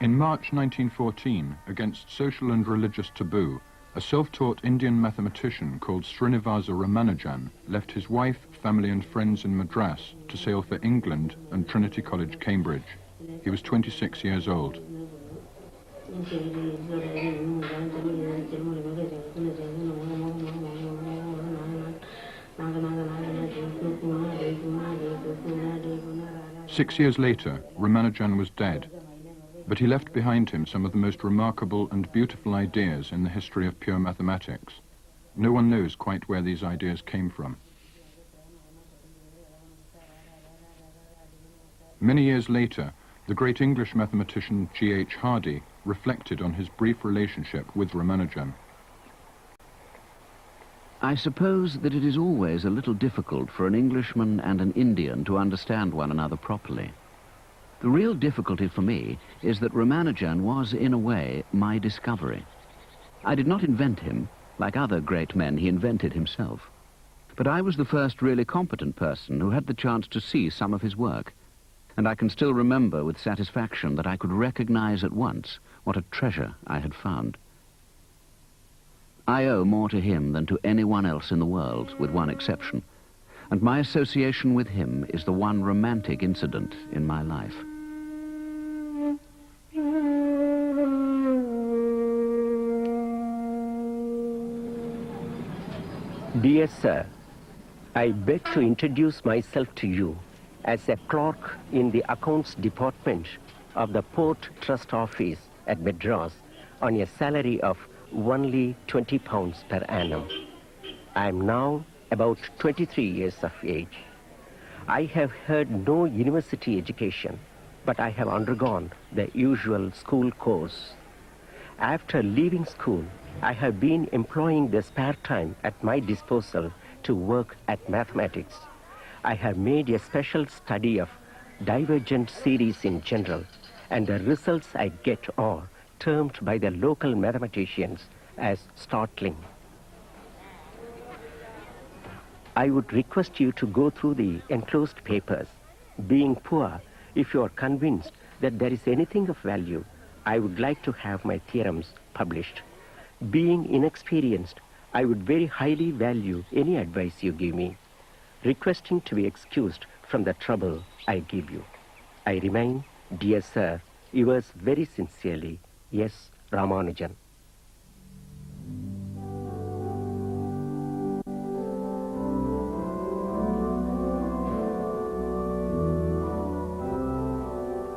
In March 1914, against social and religious taboo, a self-taught Indian mathematician called Srinivasa Ramanujan left his wife, family and friends in Madras to sail for England and Trinity College, Cambridge. He was 26 years old. Six years later, Ramanujan was dead, but he left behind him some of the most remarkable and beautiful ideas in the history of pure mathematics. No one knows quite where these ideas came from. Many years later, the great English mathematician G.H. Hardy reflected on his brief relationship with Ramanujan. I suppose that it is always a little difficult for an Englishman and an Indian to understand one another properly. The real difficulty for me is that Ramanujan was, in a way, my discovery. I did not invent him. Like other great men, he invented himself. But I was the first really competent person who had the chance to see some of his work, and I can still remember with satisfaction that I could recognize at once what a treasure I had found. I owe more to him than to anyone else in the world, with one exception, and my association with him is the one romantic incident in my life. Dear Sir, I beg to introduce myself to you as a clerk in the accounts department of the Port Trust Office at Madras on a salary of only £20 per annum. I am now about 23 years of age. I have had no university education, but I have undergone the usual school course. After leaving school, I have been employing the spare time at my disposal to work at mathematics. I have made a special study of divergent series in general, and the results I get are termed by the local mathematicians as startling. I would request you to go through the enclosed papers. Being poor, if you are convinced that there is anything of value, I would like to have my theorems published. Being inexperienced, I would very highly value any advice you give me, requesting to be excused from the trouble I give you. I remain, dear sir, yours very sincerely, S. Ramanujan.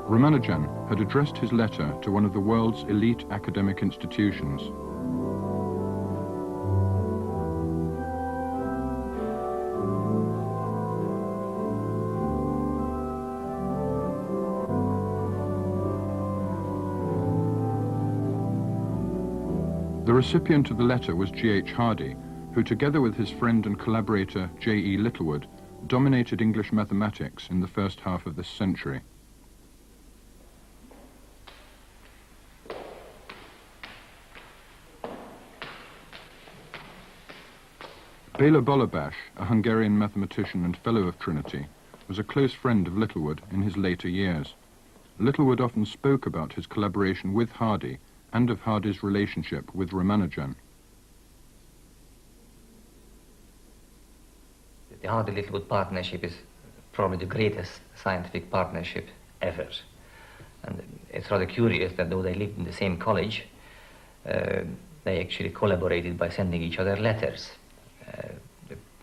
Ramanujan had addressed his letter to one of the world's elite academic institutions. The recipient of the letter was G.H. Hardy, who together with his friend and collaborator J.E. Littlewood dominated English mathematics in the first half of this century. Bela Bolobash, a Hungarian mathematician and Fellow of Trinity, was a close friend of Littlewood in his later years. Littlewood often spoke about his collaboration with Hardy and of Hardy's relationship with Ramanujan. The Hardy-Littlewood partnership is probably the greatest scientific partnership ever. And it's rather curious that though they lived in the same college, they actually collaborated by sending each other letters.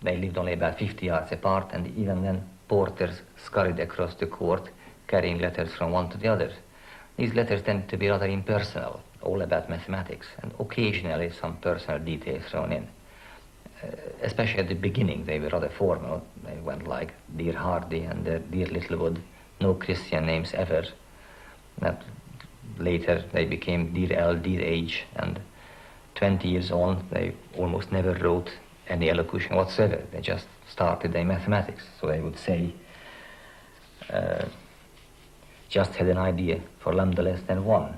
They lived only about 50 yards apart, and even then porters scurried across the court carrying letters from one to the other. These letters tend to be rather impersonal, all about mathematics, and occasionally some personal details thrown in. Especially at the beginning, they were rather formal. They went like Dear Hardy and Dear Littlewood, no Christian names ever. That later they became Dear L, Dear H, and 20 years on, they almost never wrote any elocution whatsoever. They just started their mathematics. So they would say, just had an idea for lambda less than 1.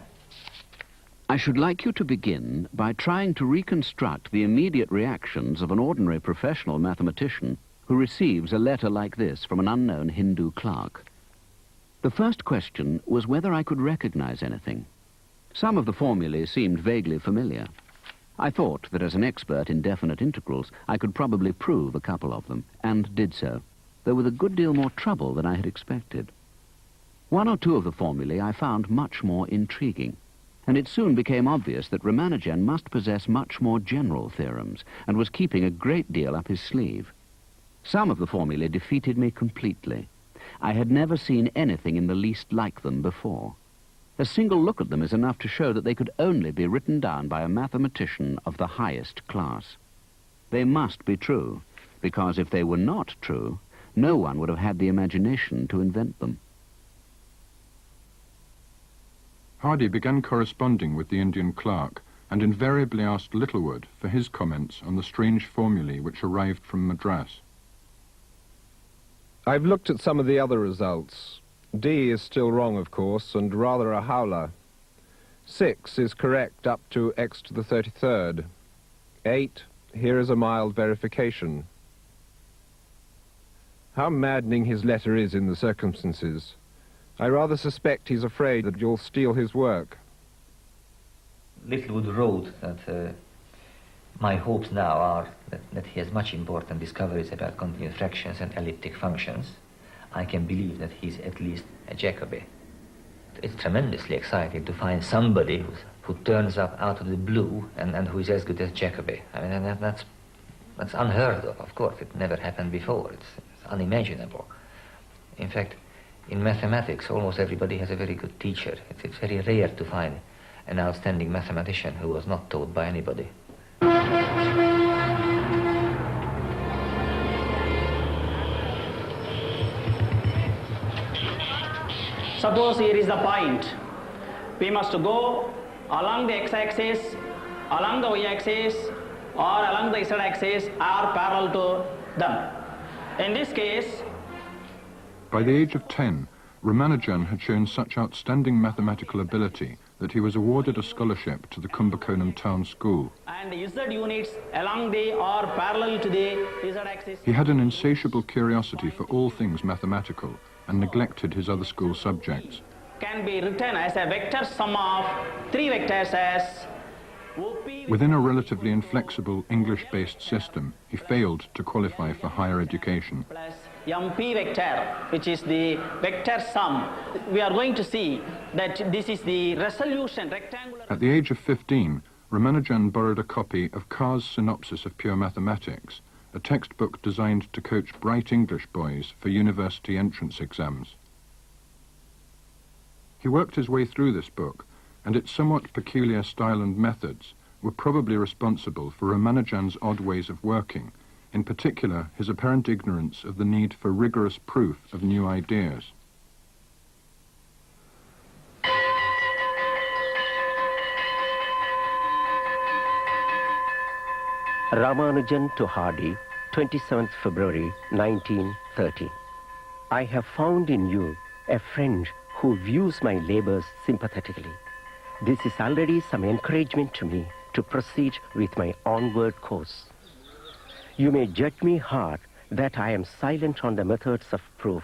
I should like you to begin by trying to reconstruct the immediate reactions of an ordinary professional mathematician who receives a letter like this from an unknown Hindu clerk. The first question was whether I could recognize anything. Some of the formulae seemed vaguely familiar. I thought that as an expert in definite integrals, I could probably prove a couple of them, and did so, though with a good deal more trouble than I had expected. One or two of the formulae I found much more intriguing, and it soon became obvious that Ramanujan must possess much more general theorems, and was keeping a great deal up his sleeve. Some of the formulae defeated me completely. I had never seen anything in the least like them before. A single look at them is enough to show that they could only be written down by a mathematician of the highest class. They must be true, because if they were not true, no one would have had the imagination to invent them. Hardy began corresponding with the Indian clerk and invariably asked Littlewood for his comments on the strange formulae which arrived from Madras. I've looked at some of the other results. D is still wrong, of course, and rather a howler. 6 is correct up to x to the 33rd. 8, here is a mild verification. How maddening his letter is in the circumstances. I rather suspect he's afraid that you'll steal his work. Littlewood wrote that my hopes now are that he has much important discoveries about continued fractions and elliptic functions. I can believe that he's at least a Jacobi. It's tremendously exciting to find somebody who turns up out of the blue and who is as good as Jacobi. I mean, that's unheard of course. It never happened before. It's unimaginable. In fact, in mathematics, almost everybody has a very good teacher. It's very rare to find an outstanding mathematician who was not taught by anybody. Suppose here is the point. We must go along the x-axis, along the y-axis, or along the z-axis, or parallel to them. In this case, by the age of 10, Ramanujan had shown such outstanding mathematical ability that he was awarded a scholarship to the Kumbakonam town school. And z units along the or parallel to the z-axis. He had an insatiable curiosity for all things mathematical and neglected his other school subjects. Can be written as a vector sum of 3 vectors as OP. Within a relatively inflexible English-based system, he failed to qualify for higher education. Plus MP vector, which is the vector sum. We are going to see that this is the resolution rectangular. At the age of 15, Ramanujan borrowed a copy of Carr's Synopsis of Pure Mathematics, a textbook designed to coach bright English boys for university entrance exams. He worked his way through this book, and its somewhat peculiar style and methods were probably responsible for Ramanujan's odd ways of working, in particular his apparent ignorance of the need for rigorous proof of new ideas. Ramanujan to Hardy, 27th February 1930. I have found in you a friend who views my labors sympathetically. This is already some encouragement to me to proceed with my onward course. You may judge me hard that I am silent on the methods of proof.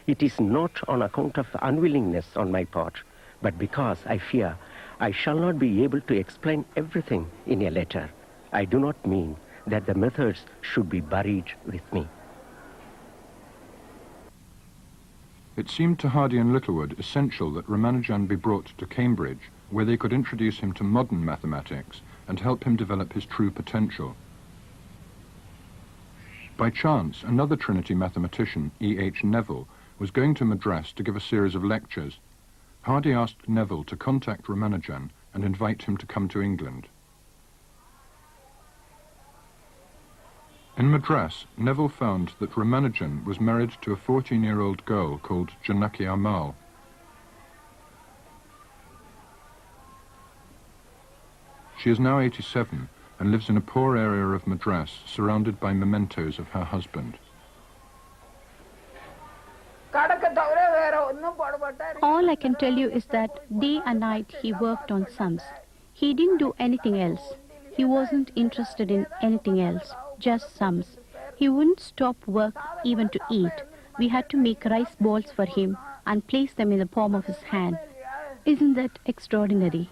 It is not on account of unwillingness on my part, but because I fear I shall not be able to explain everything in a letter. I do not mean that the methods should be buried with me. It seemed to Hardy and Littlewood essential that Ramanujan be brought to Cambridge, where they could introduce him to modern mathematics and help him develop his true potential. By chance, another Trinity mathematician, E.H. Neville, was going to Madras to give a series of lectures. Hardy asked Neville to contact Ramanujan and invite him to come to England. In Madras, Neville found that Ramanujan was married to a 14-year-old girl called Janaki Amal. She is now 87 and lives in a poor area of Madras, surrounded by mementos of her husband. All I can tell you is that day and night he worked on sums. He didn't do anything else. He wasn't interested in anything else, just sums. He wouldn't stop work even to eat. We had to make rice balls for him and place them in the palm of his hand. Isn't that extraordinary?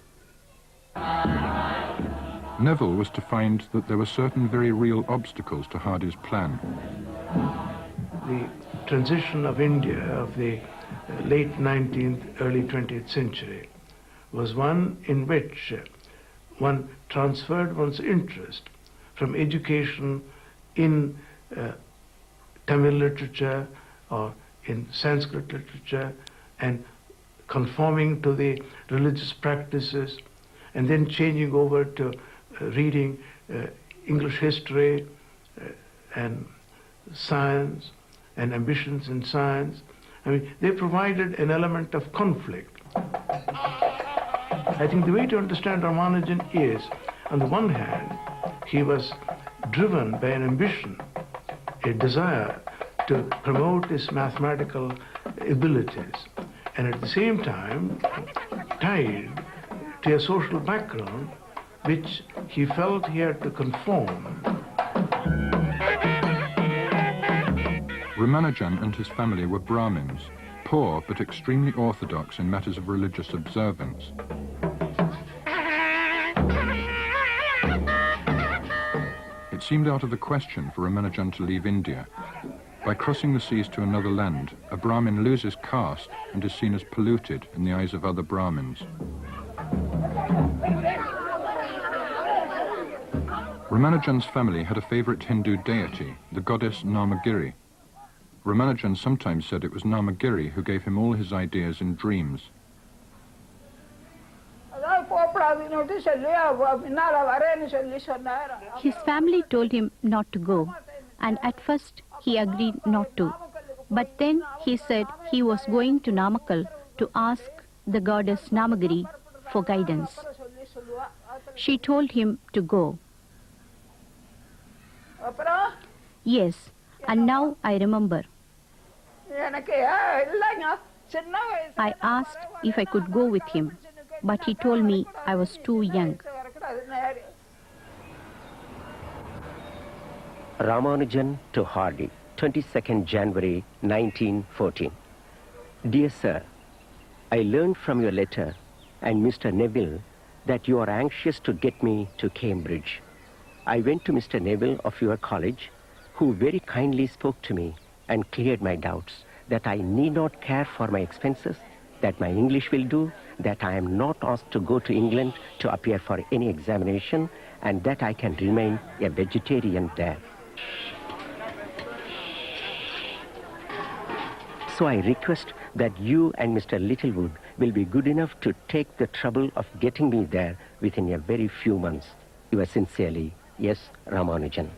Neville was to find that there were certain very real obstacles to Hardy's plan. The transition of India of the late 19th, early 20th century was one in which one transferred one's interest from education in Tamil literature or in Sanskrit literature and conforming to the religious practices, and then changing over to reading English history and science and ambitions in science. I mean, they provided an element of conflict. I think the way to understand Ramanujan is, on the one hand, he was driven by an ambition, a desire to promote his mathematical abilities, and at the same time tied to a social background which he felt he had to conform. Ramanujan and his family were Brahmins, poor but extremely orthodox in matters of religious observance. It seemed out of the question for Ramanujan to leave India. By crossing the seas to another land, a Brahmin loses caste and is seen as polluted in the eyes of other Brahmins. Ramanujan's family had a favorite Hindu deity, the goddess Namagiri. Ramanujan sometimes said it was Namagiri who gave him all his ideas in dreams. His family told him not to go, and at first he agreed not to. But then he said he was going to Namakkal to ask the goddess Namagiri for guidance. She told him to go. Yes, and now I remember. I asked if I could go with him, but he told me I was too young. Ramanujan to Hardy, 22nd January 1914. Dear Sir, I learned from your letter and Mr. Neville that you are anxious to get me to Cambridge. I went to Mr. Neville of your college, who very kindly spoke to me and cleared my doubts that I need not care for my expenses, that my English will do, that I am not asked to go to England to appear for any examination, and that I can remain a vegetarian there. So I request that you and Mr. Littlewood will be good enough to take the trouble of getting me there within a very few months. Yours sincerely, yes, Ramanujan.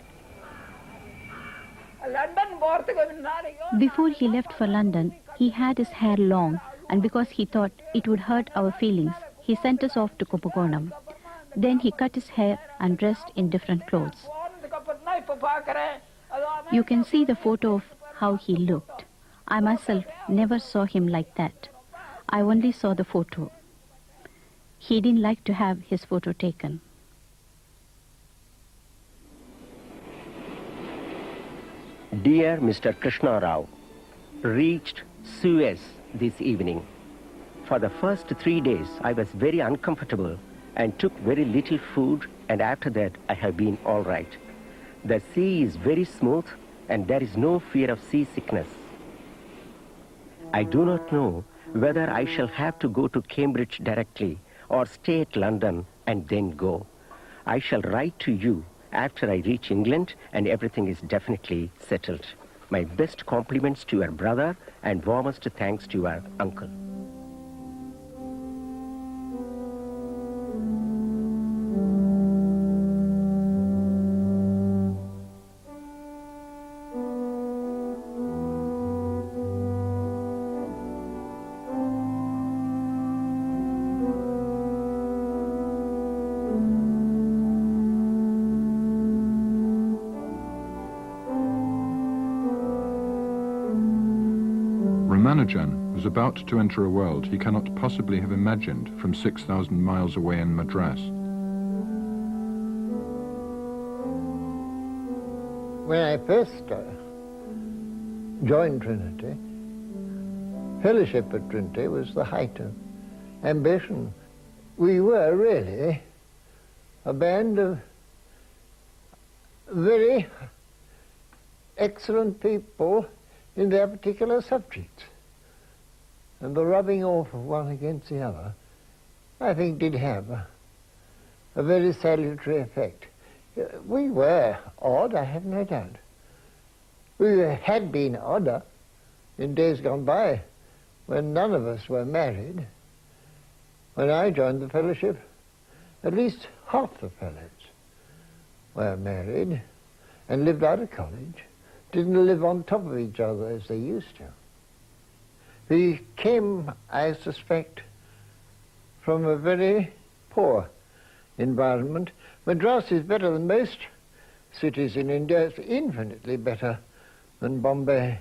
Before he left for London, he had his hair long, and because he thought it would hurt our feelings, he sent us off to Kumbakonam. Then he cut his hair and dressed in different clothes. You can see the photo of how he looked. I myself never saw him like that. I only saw the photo. He didn't like to have his photo taken. Dear Mr. Krishna Rao, reached Suez this evening. For the first 3 days, I was very uncomfortable and took very little food, and after that, I have been all right. The sea is very smooth, and there is no fear of seasickness. I do not know whether I shall have to go to Cambridge directly or stay at London and then go. I shall write to you after I reach England and everything is definitely settled. My best compliments to your brother and warmest thanks to your uncle. Ramanujan was about to enter a world he cannot possibly have imagined from 6,000 miles away in Madras. When I first joined Trinity, fellowship at Trinity was the height of ambition. We were really a band of very excellent people in their particular subjects. And the rubbing off of one against the other, I think, did have a very salutary effect. We were odd, I have no doubt. We had been odder in days gone by when none of us were married. When I joined the fellowship, at least half the fellows were married and lived out of college, didn't live on top of each other as they used to. We came, I suspect, from a very poor environment. Madras is better than most cities in India. It's infinitely better than Bombay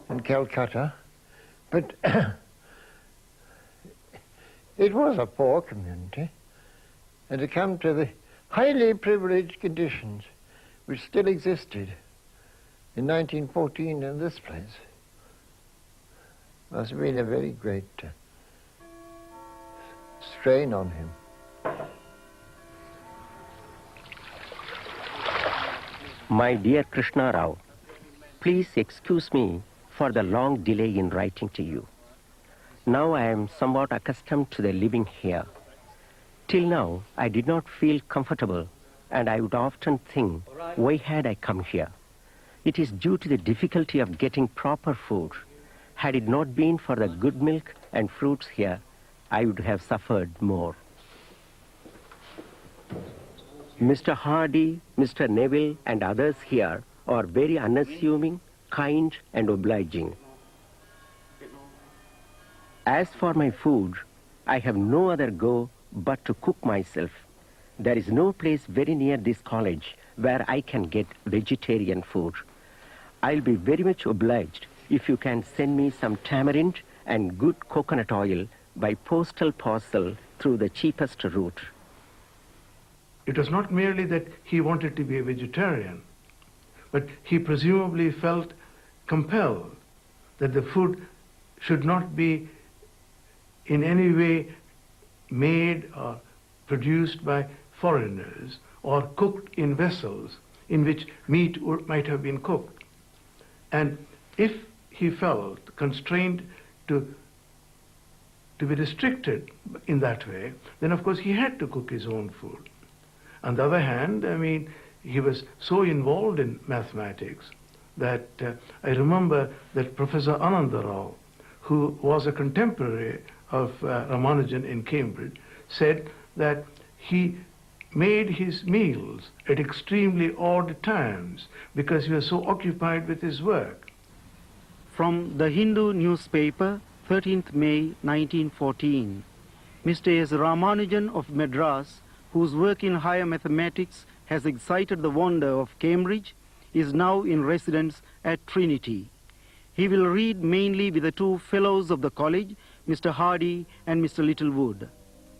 and Calcutta. But it was a poor community. And to come to the highly privileged conditions which still existed in 1914 in this place must have been a very great strain on him. My dear Krishna Rao, please excuse me for the long delay in writing to you. Now I am somewhat accustomed to the living here. Till now, I did not feel comfortable, and I would often think, why had I come here? It is due to the difficulty of getting proper food. Had it not been for the good milk and fruits here, I would have suffered more. Mr. Hardy, Mr. Neville, and others here are very unassuming, kind, and obliging. As for my food, I have no other go but to cook myself. There is no place very near this college where I can get vegetarian food. I'll be very much obliged if you can send me some tamarind and good coconut oil by postal parcel through the cheapest route. It was not merely that he wanted to be a vegetarian, but he presumably felt compelled that the food should not be in any way made or produced by foreigners or cooked in vessels in which meat might have been cooked. And if he felt constrained to be restricted in that way, then of course he had to cook his own food. On the other hand, I mean, he was so involved in mathematics that I remember that Professor Ananda Rao, who was a contemporary of Ramanujan in Cambridge, said that he made his meals at extremely odd times because he was so occupied with his work. From the Hindu newspaper, 13th May 1914, Mr. S. Ramanujan of Madras, whose work in higher mathematics has excited the wonder of Cambridge, is now in residence at Trinity. He will read mainly with the two fellows of the college, Mr. Hardy and Mr. Littlewood.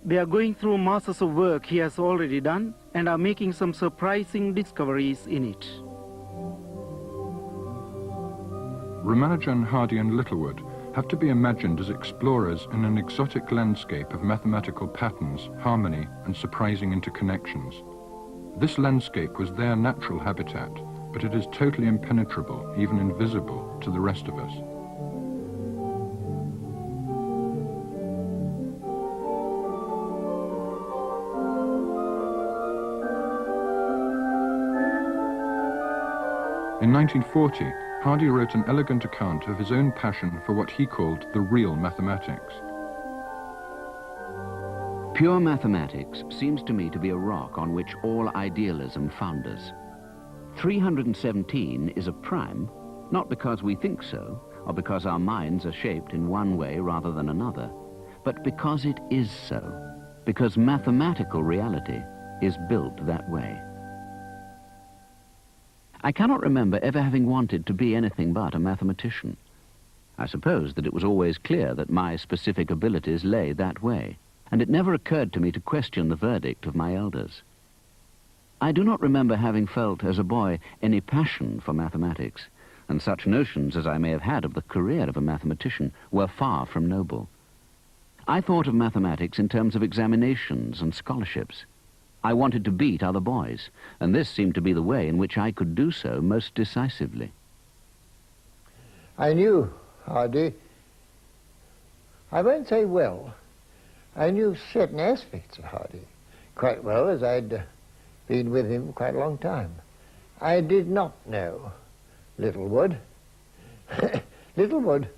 They are going through masses of work he has already done and are making some surprising discoveries in it. Ramanujan, Hardy and Littlewood have to be imagined as explorers in an exotic landscape of mathematical patterns, harmony and surprising interconnections. This landscape was their natural habitat, but it is totally impenetrable, even invisible, to the rest of us. In 1940, Hardy wrote an elegant account of his own passion for what he called the real mathematics. Pure mathematics seems to me to be a rock on which all idealism founders. 317 is a prime, not because we think so, or because our minds are shaped in one way rather than another, but because it is so, because mathematical reality is built that way. I cannot remember ever having wanted to be anything but a mathematician. I suppose that it was always clear that my specific abilities lay that way, and it never occurred to me to question the verdict of my elders. I do not remember having felt as a boy any passion for mathematics, and such notions as I may have had of the career of a mathematician were far from noble. I thought of mathematics in terms of examinations and scholarships. I wanted to beat other boys, and this seemed to be the way in which I could do so most decisively. I knew Hardy, I won't say well, I knew certain aspects of Hardy quite well, as I'd been with him quite a long time. I did not know Littlewood. Littlewood,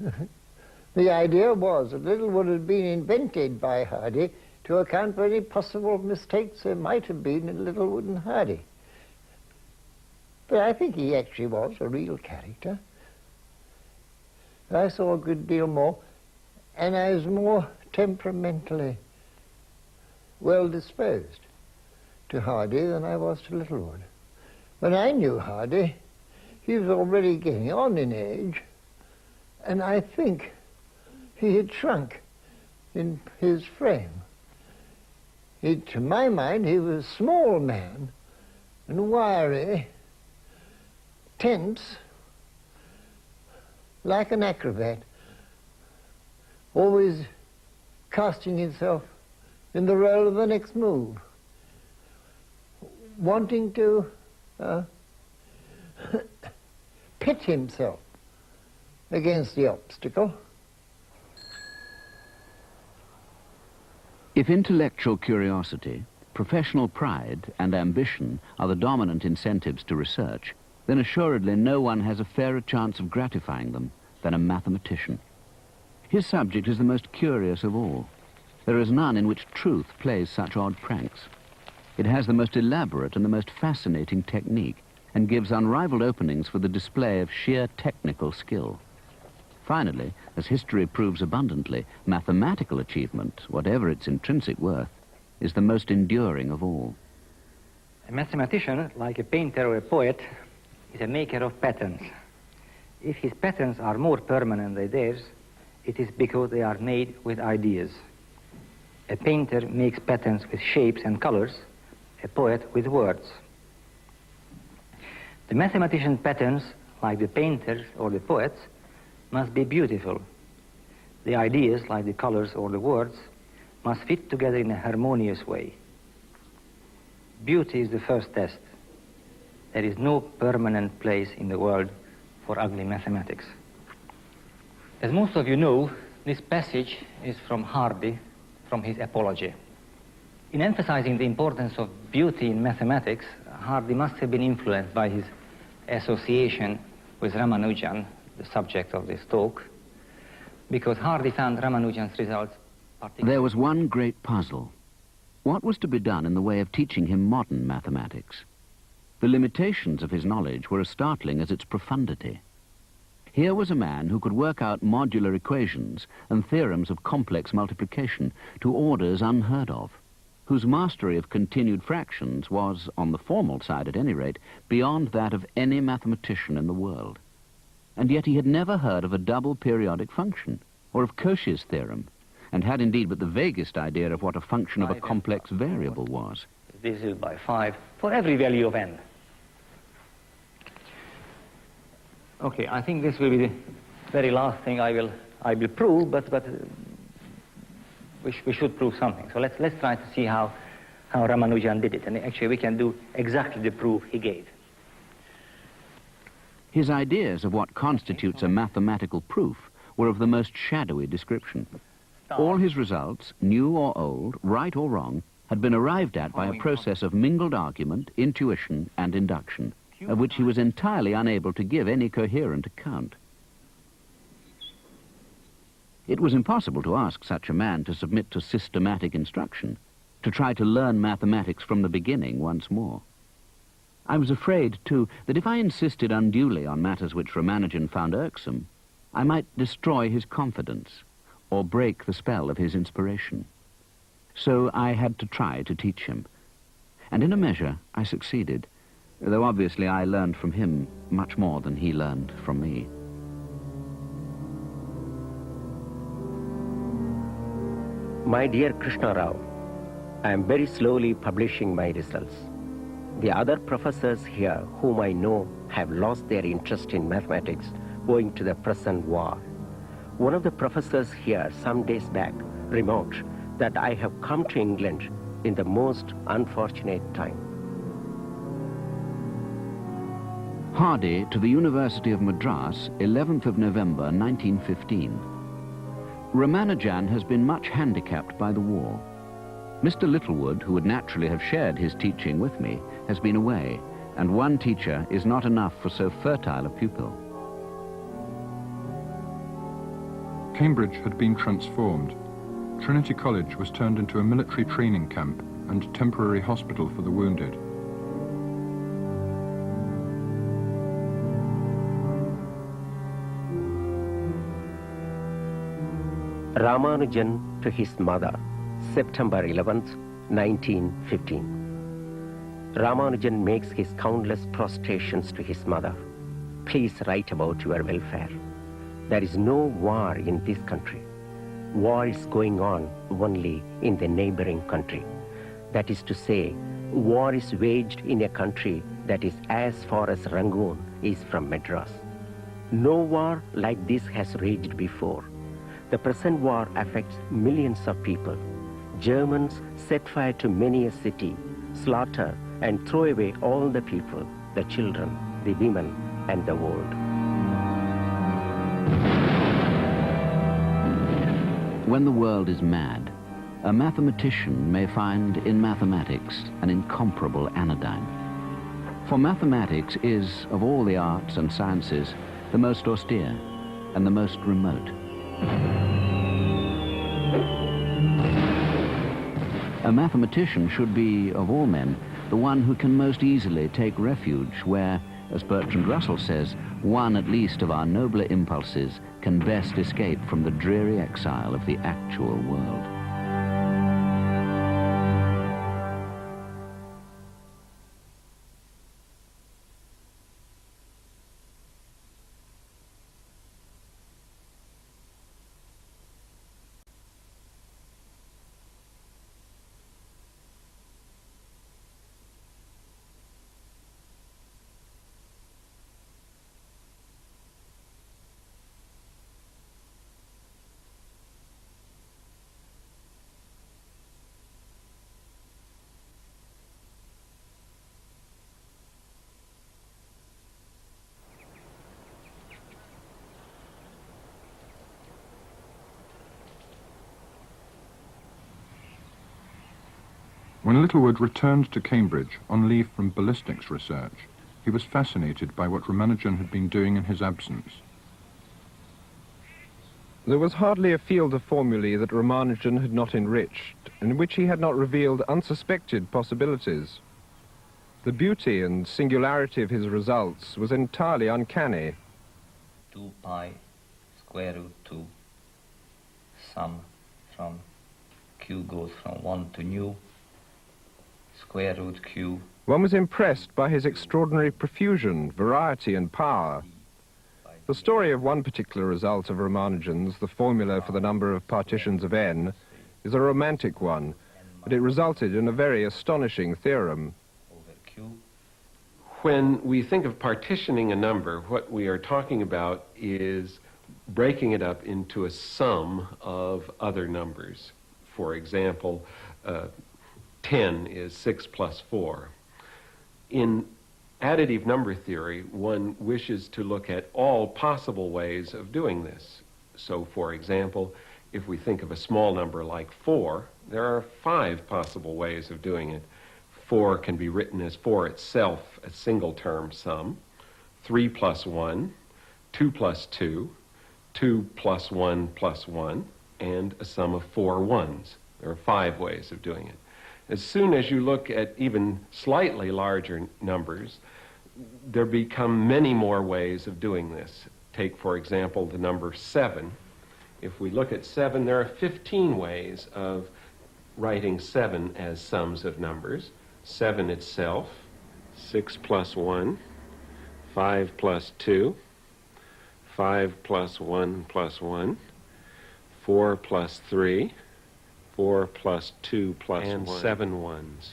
the idea was that Littlewood had been invented by Hardy to account for any possible mistakes there might have been in Littlewood and Hardy. But I think he actually was a real character. I saw a good deal more, and I was more temperamentally well disposed to Hardy than I was to Littlewood. When I knew Hardy, he was already getting on in age, and I think he had shrunk in his frame. To my mind, he was a small man and wiry, tense, like an acrobat, always casting himself in the role of the next move, wanting to pit himself against the obstacle. If intellectual curiosity, professional pride, and ambition are the dominant incentives to research, then assuredly no one has a fairer chance of gratifying them than a mathematician. His subject is the most curious of all. There is none in which truth plays such odd pranks. It has the most elaborate and the most fascinating technique, and gives unrivaled openings for the display of sheer technical skill. Finally, as history proves abundantly, mathematical achievement, whatever its intrinsic worth, is the most enduring of all. A mathematician, like a painter or a poet, is a maker of patterns. If his patterns are more permanent than theirs, it is because they are made with ideas. A painter makes patterns with shapes and colors, a poet with words. The mathematician's patterns, like the painter's or the poet's, must be beautiful. The ideas, like the colors or the words, must fit together in a harmonious way. Beauty is the first test. There is no permanent place in the world for ugly mathematics. As most of you know, this passage is from Hardy, from his Apology. In emphasizing the importance of beauty in mathematics, Hardy must have been influenced by his association with Ramanujan, the subject of this talk, because Hardy found Ramanujan's results particularly... There was one great puzzle. What was to be done in the way of teaching him modern mathematics? The limitations of his knowledge were as startling as its profundity. Here was a man who could work out modular equations and theorems of complex multiplication to orders unheard of, whose mastery of continued fractions was, on the formal side at any rate, beyond that of any mathematician in the world. And yet he had never heard of a double periodic function, or of Cauchy's theorem, and had indeed but the vaguest idea of what a function of a complex variable was. Divisible by 5 for every value of n. Okay, I think this will be the very last thing I will prove, but we should prove something. So let's try to see how Ramanujan did it, and actually we can do exactly the proof he gave. His ideas of what constitutes a mathematical proof were of the most shadowy description. All his results, new or old, right or wrong, had been arrived at by a process of mingled argument, intuition, and induction, of which he was entirely unable to give any coherent account. It was impossible to ask such a man to submit to systematic instruction, to try to learn mathematics from the beginning once more. I was afraid, too, that if I insisted unduly on matters which Ramanujan found irksome, I might destroy his confidence or break the spell of his inspiration. So I had to try to teach him. And in a measure, I succeeded, though obviously I learned from him much more than he learned from me. My dear Krishna Rao, I am very slowly publishing my results. The other professors here whom I know have lost their interest in mathematics owing to the present war. One of the professors here some days back remote that I have come to England in the most unfortunate time. Hardy to the University of Madras, 11th of November 1915. Ramanujan has been much handicapped by the war. Mr. Littlewood, who would naturally have shared his teaching with me, has been away, and one teacher is not enough for so fertile a pupil. Cambridge had been transformed. Trinity College was turned into a military training camp and temporary hospital for the wounded. Ramanujan to his mother, September 11th, 1915. Ramanujan makes his countless prostrations to his mother. Please write about your welfare. There is no war in this country. War is going on only in the neighboring country. That is to say, war is waged in a country that is as far as Rangoon is from Madras. No war like this has raged before. The present war affects millions of people. Germans set fire to many a city, slaughter and throw away all the people, the children, the women, and the old. When the world is mad, a mathematician may find in mathematics an incomparable anodyne. For mathematics is, of all the arts and sciences, the most austere and the most remote. A mathematician should be, of all men, the one who can most easily take refuge where, as Bertrand Russell says, one at least of our nobler impulses can best escape from the dreary exile of the actual world. When Littlewood returned to Cambridge on leave from ballistics research, he was fascinated by what Ramanujan had been doing in his absence. There was hardly a field of formulae that Ramanujan had not enriched, in which he had not revealed unsuspected possibilities. The beauty and singularity of his results was entirely uncanny. 2 pi square root 2 sum from q goes from 1 to nu square root q. One was impressed by his extraordinary profusion, variety and power. The story of one particular result of Ramanujan's, the formula for the number of partitions of n, is a romantic one, but it resulted in a very astonishing theorem. When we think of partitioning a number, what we are talking about is breaking it up into a sum of other numbers. For example, 10 is 6 plus 4. In additive number theory, one wishes to look at all possible ways of doing this. So, for example, if we think of a small number like 4, there are 5 possible ways of doing it. 4 can be written as 4 itself, a single-term sum, 3 plus 1, 2 plus 2, 2 plus 1 plus 1, and a sum of 4 ones. There are 5 ways of doing it. As soon as you look at even slightly larger numbers, there become many more ways of doing this. Take, for example, the number 7. If we look at 7, there are 15 ways of writing 7 as sums of numbers. 7 itself, 6 plus 1, 5 plus 2, 5 plus 1 plus 1, 4 plus 3, 4 plus 2 plus and 1. 7 ones.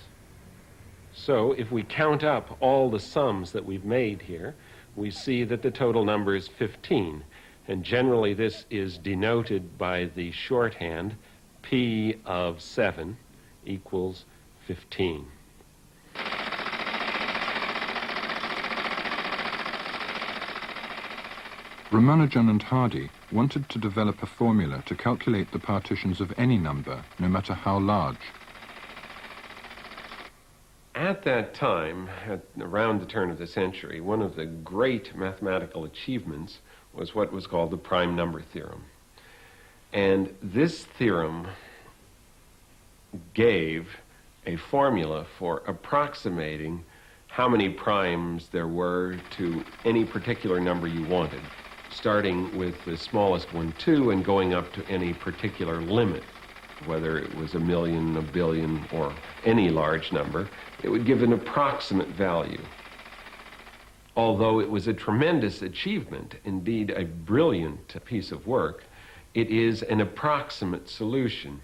So if we count up all the sums that we've made here, we see that the total number is 15. And generally this is denoted by the shorthand P of 7 equals 15. Ramanujan and Hardy wanted to develop a formula to calculate the partitions of any number, no matter how large. At that time, around the turn of the century, one of the great mathematical achievements was what was called the prime number theorem. And this theorem gave a formula for approximating how many primes there were to any particular number you wanted, starting with the smallest one, 2, and going up to any particular limit, whether it was 1,000,000, 1,000,000,000, or any large number. It would give an approximate value. Although it was a tremendous achievement, indeed a brilliant piece of work, it is an approximate solution.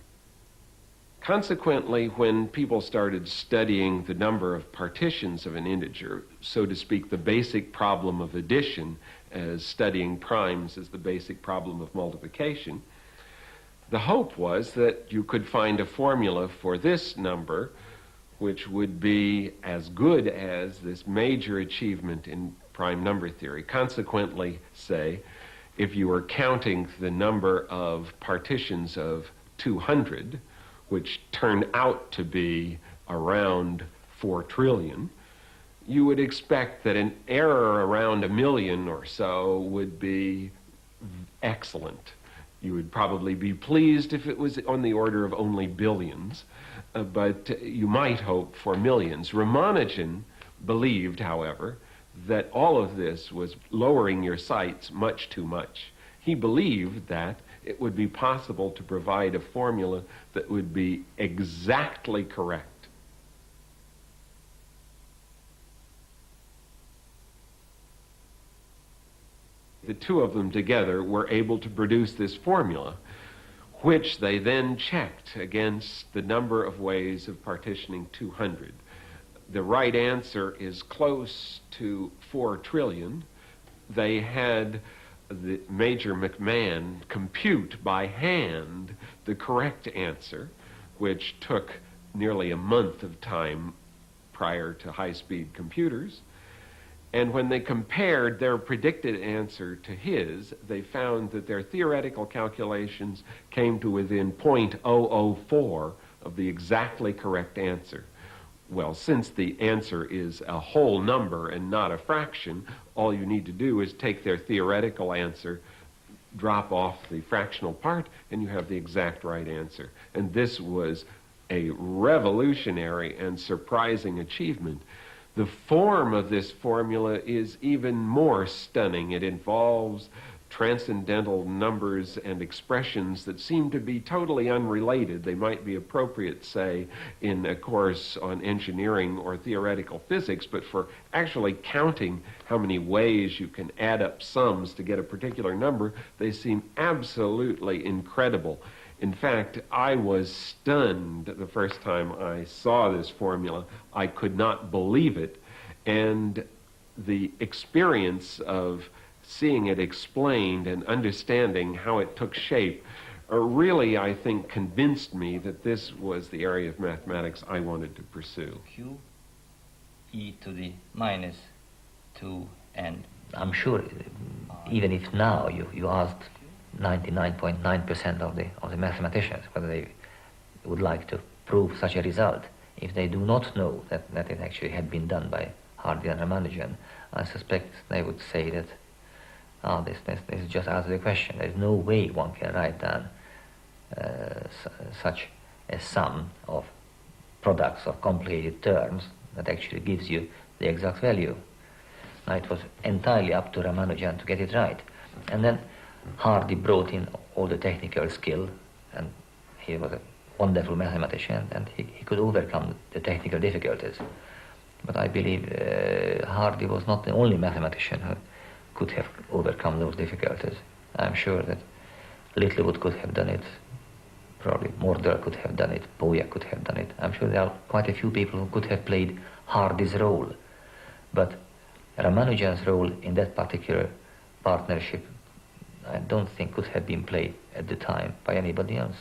Consequently, when people started studying the number of partitions of an integer, so to speak, the basic problem of addition, as studying primes as the basic problem of multiplication, the hope was that you could find a formula for this number which would be as good as this major achievement in prime number theory. Consequently, say, if you were counting the number of partitions of 200, which turned out to be around 4 trillion, you would expect that an error around 1,000,000 or so would be excellent. You would probably be pleased if it was on the order of only billions, but you might hope for millions. Ramanujan believed, however, that all of this was lowering your sights much too much. He believed that it would be possible to provide a formula that would be exactly correct. The two of them together were able to produce this formula, which they then checked against the number of ways of partitioning 200. The right answer is close to 4 trillion. They had the Major McMahon compute by hand the correct answer, which took nearly a month of time prior to high-speed computers. And when they compared their predicted answer to his, they found that their theoretical calculations came to within 0.004 of the exactly correct answer. Well, since the answer is a whole number and not a fraction, all you need to do is take their theoretical answer, drop off the fractional part, and you have the exact right answer. And this was a revolutionary and surprising achievement. The form of this formula is even more stunning. It involves transcendental numbers and expressions that seem to be totally unrelated. They might be appropriate, say, in a course on engineering or theoretical physics, but for actually counting how many ways you can add up sums to get a particular number, they seem absolutely incredible. In fact, I was stunned the first time I saw this formula. I could not believe it, and the experience of seeing it explained and understanding how it took shape really, I think, convinced me that this was the area of mathematics I wanted to pursue. Q e to the minus 2, and I'm sure even if now you asked 99.9% of the mathematicians whether they would like to prove such a result, if they do not know that it actually had been done by Hardy and Ramanujan, I suspect they would say that this is just out of the question. There's no way one can write down such a sum of products of complicated terms that actually gives you the exact value. Now, it was entirely up to Ramanujan to get it right. And then Hardy brought in all the technical skill, and he was a wonderful mathematician, and he could overcome the technical difficulties. But I believe Hardy was not the only mathematician who could have overcome those difficulties. I'm sure that Littlewood could have done it, probably Mordell could have done it, Boya could have done it. I'm sure there are quite a few people who could have played Hardy's role. But Ramanujan's role in that particular partnership, I don't think could have been played at the time by anybody else.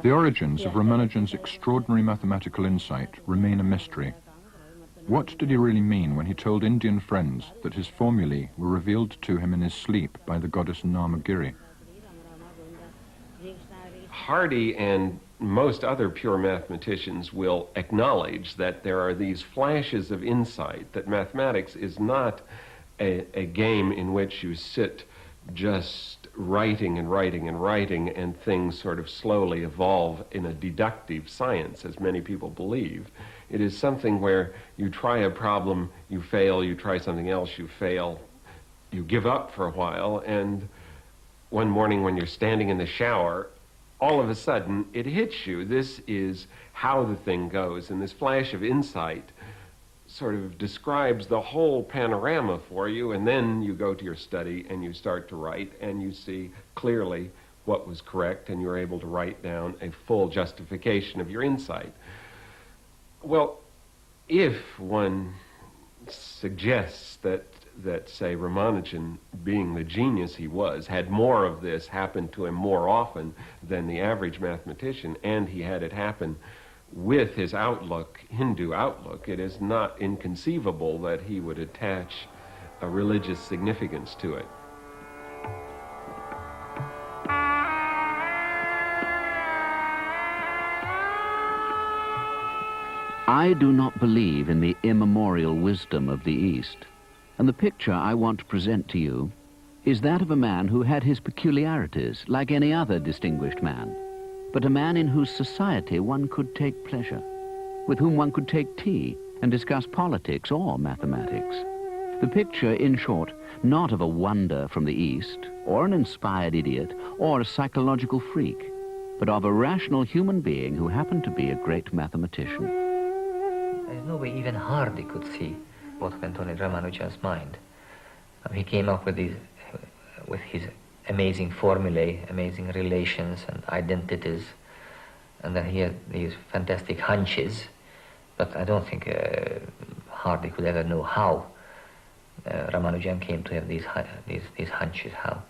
The origins of Ramanujan's extraordinary mathematical insight remain a mystery. What did he really mean when he told Indian friends that his formulae were revealed to him in his sleep by the goddess Namagiri? Hardy and most other pure mathematicians will acknowledge that there are these flashes of insight, that mathematics is not a game in which you sit just writing and writing and writing and things sort of slowly evolve in a deductive science, as many people believe. It is something where you try a problem, you fail, you try something else, you fail, you give up for a while, and one morning when you're standing in the shower, all of a sudden it hits you. This is how the thing goes, and this flash of insight sort of describes the whole panorama for you, and then you go to your study and you start to write and you see clearly what was correct, and you're able to write down a full justification of your insight. Well, if one suggests that say, Ramanujan, being the genius he was, had more of this happen to him more often than the average mathematician, and he had it happen with his outlook, Hindu outlook, it is not inconceivable that he would attach a religious significance to it. I do not believe in the immemorial wisdom of the East, and the picture I want to present to you is that of a man who had his peculiarities like any other distinguished man, but a man in whose society one could take pleasure, with whom one could take tea and discuss politics or mathematics. The picture, in short, not of a wonder from the East, or an inspired idiot, or a psychological freak, but of a rational human being who happened to be a great mathematician. There's no way even Hardy could see what went on in Ramanujan's mind. He came up with his amazing formulae, amazing relations and identities, and then he had these fantastic hunches, but I don't think Hardy could ever know how Ramanujan came to have these hunches, how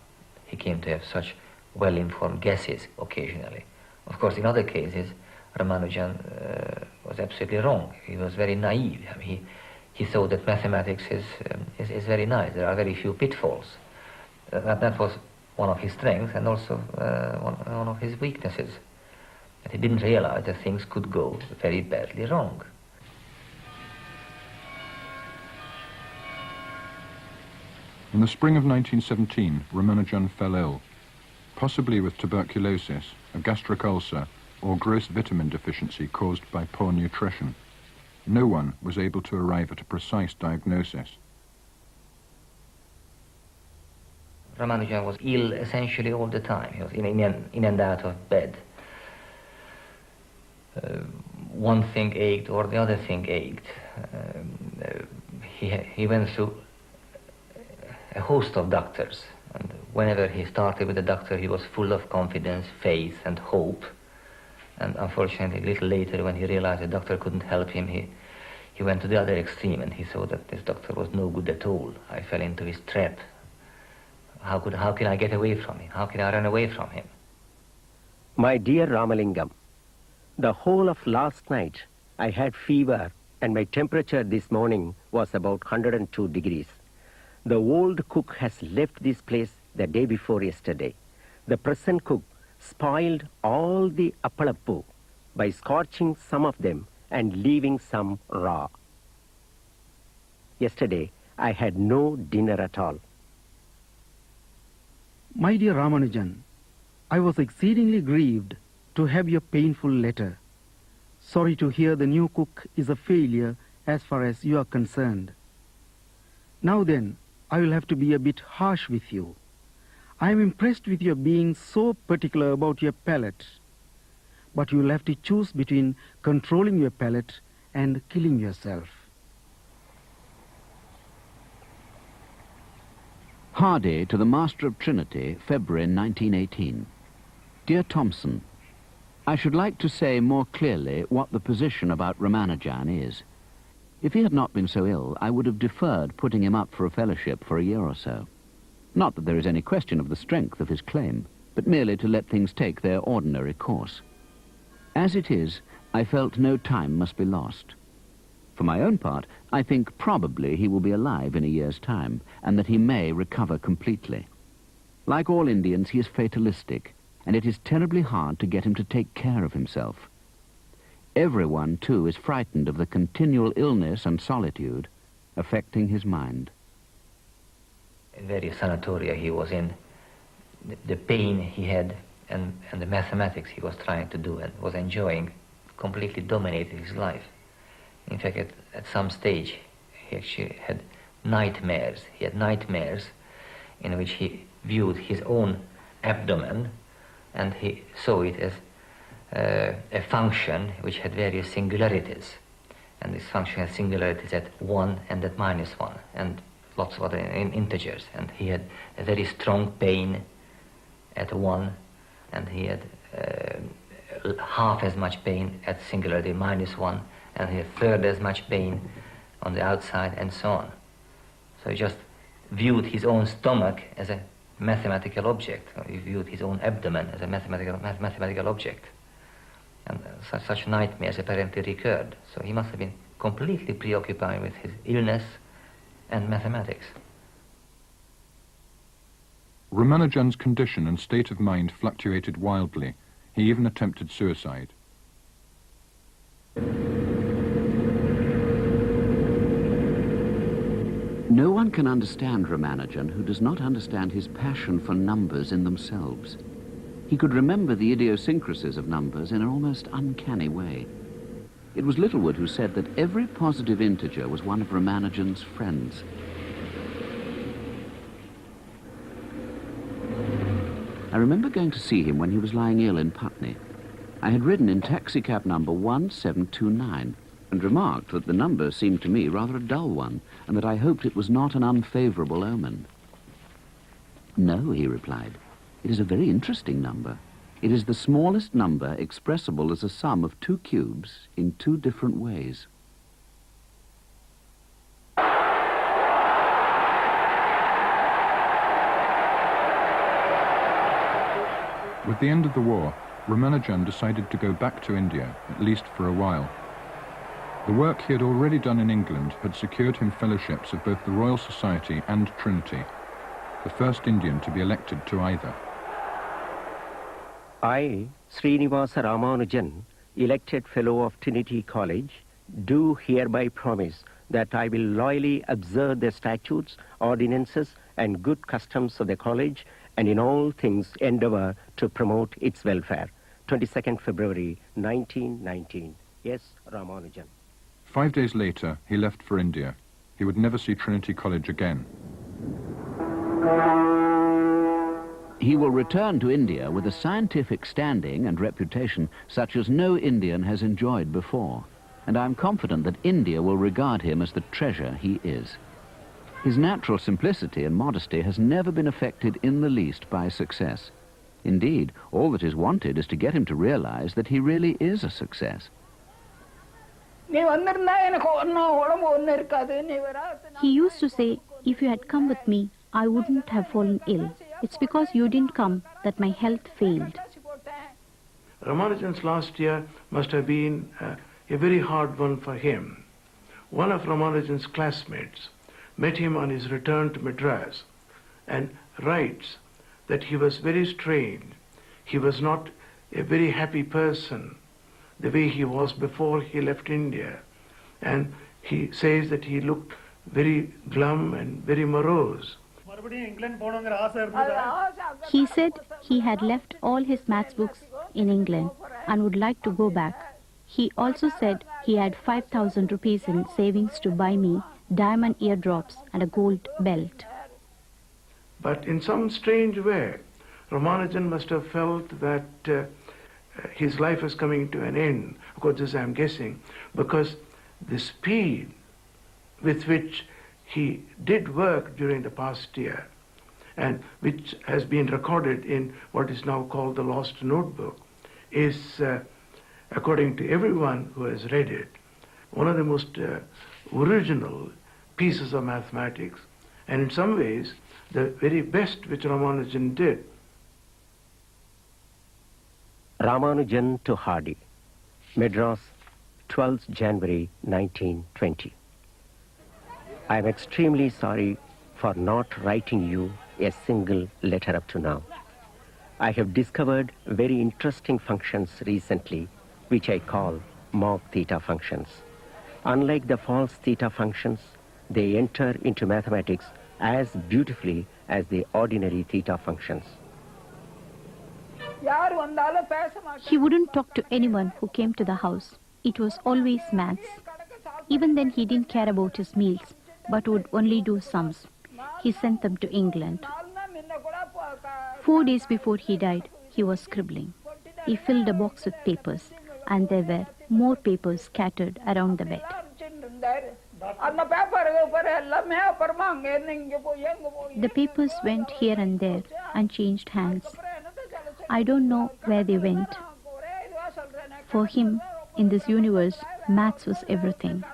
he came to have such well-informed guesses occasionally. Of course, in other cases, Ramanujan was absolutely wrong. He was very naive. I mean, he thought that mathematics is very nice. There are very few pitfalls. That was one of his strengths and also one of his weaknesses. That he didn't realize that things could go very badly wrong. In the spring of 1917, Ramanujan fell ill, possibly with tuberculosis, a gastric ulcer, or gross vitamin deficiency caused by poor nutrition. No one was able to arrive at a precise diagnosis. Ramanujan was ill essentially all the time. He was in and out of bed. One thing ached or the other thing ached. He went through a host of doctors, and whenever he started with a doctor, he was full of confidence, faith, and hope. And unfortunately, a little later, when he realized the doctor couldn't help him, he went to the other extreme, and he saw that this doctor was no good at all. I fell into his trap. How can I get away from him? How can I run away from him? My dear Ramalingam, the whole of last night I had fever, and my temperature this morning was about 102 degrees. The old cook has left this place the day before yesterday. The present cook spoiled all the appalappu by scorching some of them and leaving some raw. Yesterday, I had no dinner at all. My dear Ramanujan, I was exceedingly grieved to have your painful letter. Sorry to hear the new cook is a failure as far as you are concerned. Now then, I will have to be a bit harsh with you. I am impressed with your being so particular about your palate. But you will have to choose between controlling your palate and killing yourself. Hardy to the Master of Trinity, February 1918. Dear Thompson, I should like to say more clearly what the position about Ramanujan is. If he had not been so ill, I would have deferred putting him up for a fellowship for a year or so. Not that there is any question of the strength of his claim, but merely to let things take their ordinary course. As it is, I felt no time must be lost. For my own part, I think probably he will be alive in a year's time, and that he may recover completely. Like all Indians, he is fatalistic, and it is terribly hard to get him to take care of himself. Everyone, too, is frightened of the continual illness and solitude affecting his mind. In various sanatoria he was in, the pain he had and the mathematics he was trying to do and was enjoying completely dominated his life. In fact, at some stage, he actually had nightmares. He had nightmares in which he viewed his own abdomen, and he saw it as a function which had various singularities. And this function had singularities at 1 and at -1, and lots of other integers. And he had a very strong pain at 1, and he had half as much pain at singularity -1, and he had third as much pain on the outside, and so on. So he just viewed his own stomach as a mathematical object. He viewed his own abdomen as a mathematical object. And such nightmares apparently recurred. So he must have been completely preoccupied with his illness and mathematics. Ramanujan's condition and state of mind fluctuated wildly. He even attempted suicide. No one can understand Ramanujan who does not understand his passion for numbers in themselves. He could remember the idiosyncrasies of numbers in an almost uncanny way. It was Littlewood who said that every positive integer was one of Ramanujan's friends. I remember going to see him when he was lying ill in Putney. I had ridden in taxicab number 1729 and remarked that the number seemed to me rather a dull one, and that I hoped it was not an unfavourable omen. "No," he replied, "it is a very interesting number. It is the smallest number expressible as a sum of 2 cubes in 2 different ways." With the end of the war, Ramanujan decided to go back to India, at least for a while. The work he had already done in England had secured him fellowships of both the Royal Society and Trinity, the first Indian to be elected to either. I, Srinivasa Ramanujan, elected Fellow of Trinity College, do hereby promise that I will loyally observe the statutes, ordinances, and good customs of the college, and in all things endeavor to promote its welfare. 22nd February 1919. Yes, Ramanujan. 5 days later, he left for India. He would never see Trinity College again. He will return to India with a scientific standing and reputation such as no Indian has enjoyed before, and I am confident that India will regard him as the treasure he is. His natural simplicity and modesty has never been affected in the least by success. Indeed, all that is wanted is to get him to realize that he really is a success. He used to say, "If you had come with me, I wouldn't have fallen ill. It's because you didn't come that my health failed." Ramanujan's last year must have been a very hard one for him. One of Ramanujan's classmates met him on his return to Madras and writes that he was very strained. He was not a very happy person the way he was before he left India. And he says that he looked very glum and very morose. He said he had left all his maths books in England and would like to go back. He also said he had 5,000 rupees in savings to buy me diamond eardrops and a gold belt. But in some strange way, Ramanujan must have felt that his life was coming to an end. Of course, this I'm guessing, because the speed with which he did work during the past year, and which has been recorded in what is now called the Lost Notebook, is, according to everyone who has read it, one of the most original pieces of mathematics, and in some ways the very best which Ramanujan did. Ramanujan to Hardy, Madras, 12th January 1920. I am extremely sorry for not writing you a single letter up to now. I have discovered very interesting functions recently, which I call mock theta functions. Unlike the false theta functions, they enter into mathematics as beautifully as the ordinary theta functions. He wouldn't talk to anyone who came to the house. It was always maths. Even then he didn't care about his meals, but would only do sums. He sent them to England. 4 days before he died, he was scribbling. He filled a box with papers, and there were more papers scattered around the bed. The papers went here and there and changed hands. I don't know where they went. For him, in this universe, maths was everything.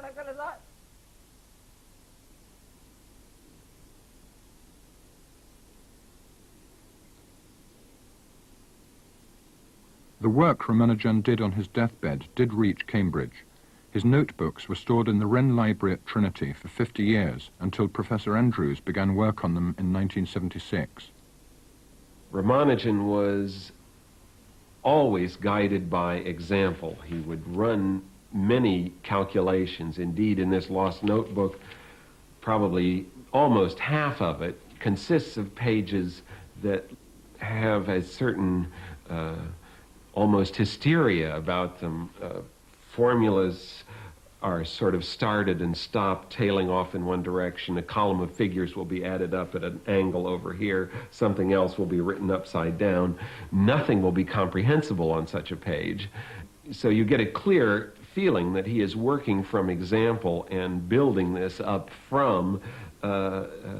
The work Ramanujan did on his deathbed did reach Cambridge. His notebooks were stored in the Wren Library at Trinity for 50 years until Professor Andrews began work on them in 1976. Ramanujan was always guided by example. He would run many calculations. Indeed, in this lost notebook, probably almost half of it consists of pages that have a certain almost hysteria about them. Formulas are sort of started and stopped, tailing off in one direction. A column of figures will be added up at an angle over here. Something else will be written upside down. Nothing will be comprehensible on such a page. So you get a clear feeling that he is working from example and building this up from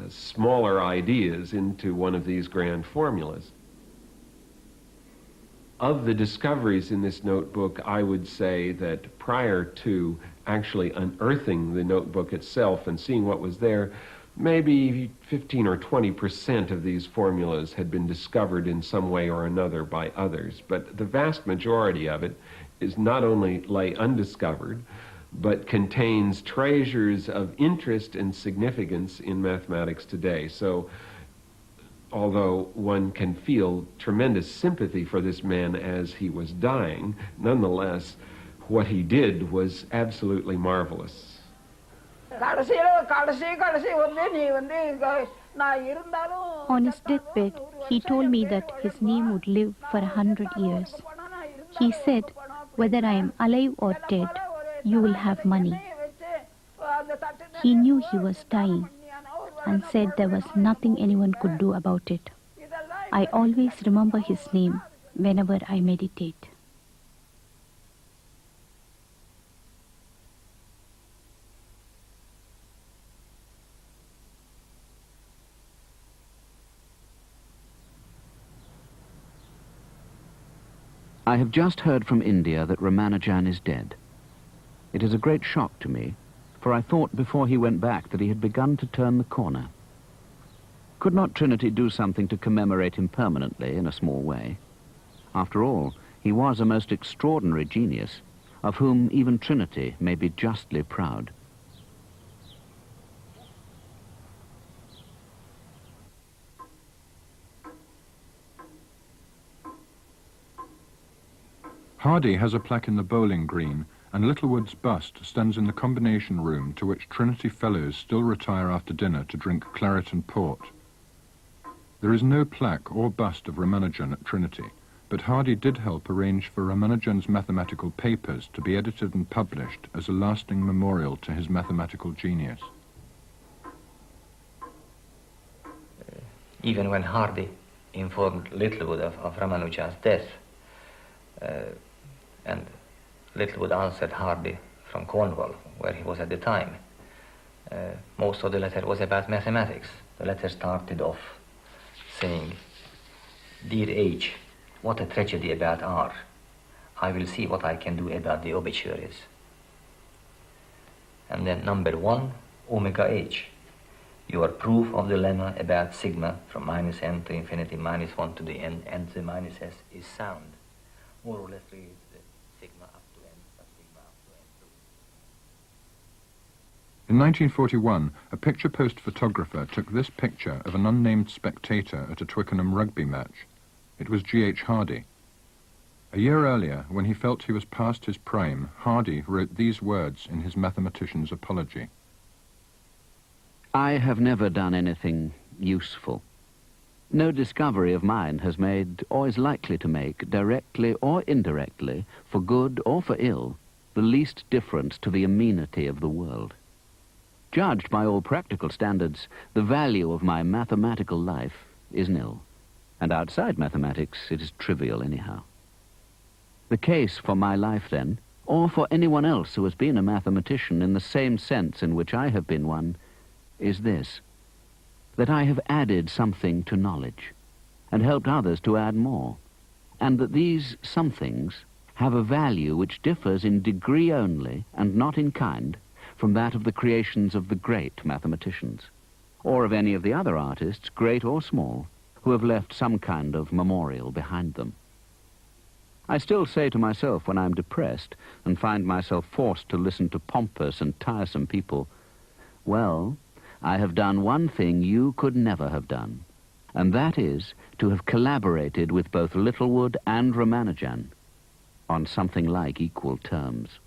smaller ideas into one of these grand formulas. Of the discoveries in this notebook, I would say that prior to actually unearthing the notebook itself and seeing what was there, maybe 15 or 20% of these formulas had been discovered in some way or another by others. But the vast majority of it is not only lay undiscovered, but contains treasures of interest and significance in mathematics today. So, although one can feel tremendous sympathy for this man as he was dying, nonetheless, what he did was absolutely marvelous. On his deathbed, he told me that his name would live for 100 years. He said, whether I am alive or dead, you will have money. He knew he was dying and said there was nothing anyone could do about it. I always remember his name whenever I meditate. I have just heard from India that Ramanujan is dead. It is a great shock to me, for I thought before he went back that he had begun to turn the corner. Could not Trinity do something to commemorate him permanently in a small way? After all, he was a most extraordinary genius, of whom even Trinity may be justly proud. Hardy has a plaque in the Bowling Green, and Littlewood's bust stands in the combination room to which Trinity Fellows still retire after dinner to drink claret and port. There is no plaque or bust of Ramanujan at Trinity, but Hardy did help arrange for Ramanujan's mathematical papers to be edited and published as a lasting memorial to his mathematical genius. Even when Hardy informed Littlewood of Ramanujan's death, and Littlewood answered Hardy from Cornwall, where he was at the time. Most of the letter was about mathematics. The letter started off saying, "Dear H, what a tragedy about R. I will see what I can do about the obituaries." And then number 1, omega h. Your proof of the lemma about sigma from minus n to infinity minus 1 to the n to the minus s is sound. More or less reads the sigma up to n plus sigma up to n proof. In 1941, a picture post photographer took this picture of an unnamed spectator at a Twickenham rugby match. It was G.H. Hardy. A year earlier, when he felt he was past his prime, Hardy wrote these words in his Mathematician's Apology. I have never done anything useful. No discovery of mine has made, or is likely to make, directly or indirectly, for good or for ill, the least difference to the amenity of the world. Judged by all practical standards, the value of my mathematical life is nil, and outside mathematics it is trivial anyhow. The case for my life, then, or for anyone else who has been a mathematician in the same sense in which I have been one, is this, that I have added something to knowledge, and helped others to add more, and that these somethings have a value which differs in degree only, and not in kind, from that of the creations of the great mathematicians, or of any of the other artists, great or small, who have left some kind of memorial behind them. I still say to myself when I am depressed and find myself forced to listen to pompous and tiresome people, well, I have done one thing you could never have done, and that is to have collaborated with both Littlewood and Ramanujan on something like equal terms.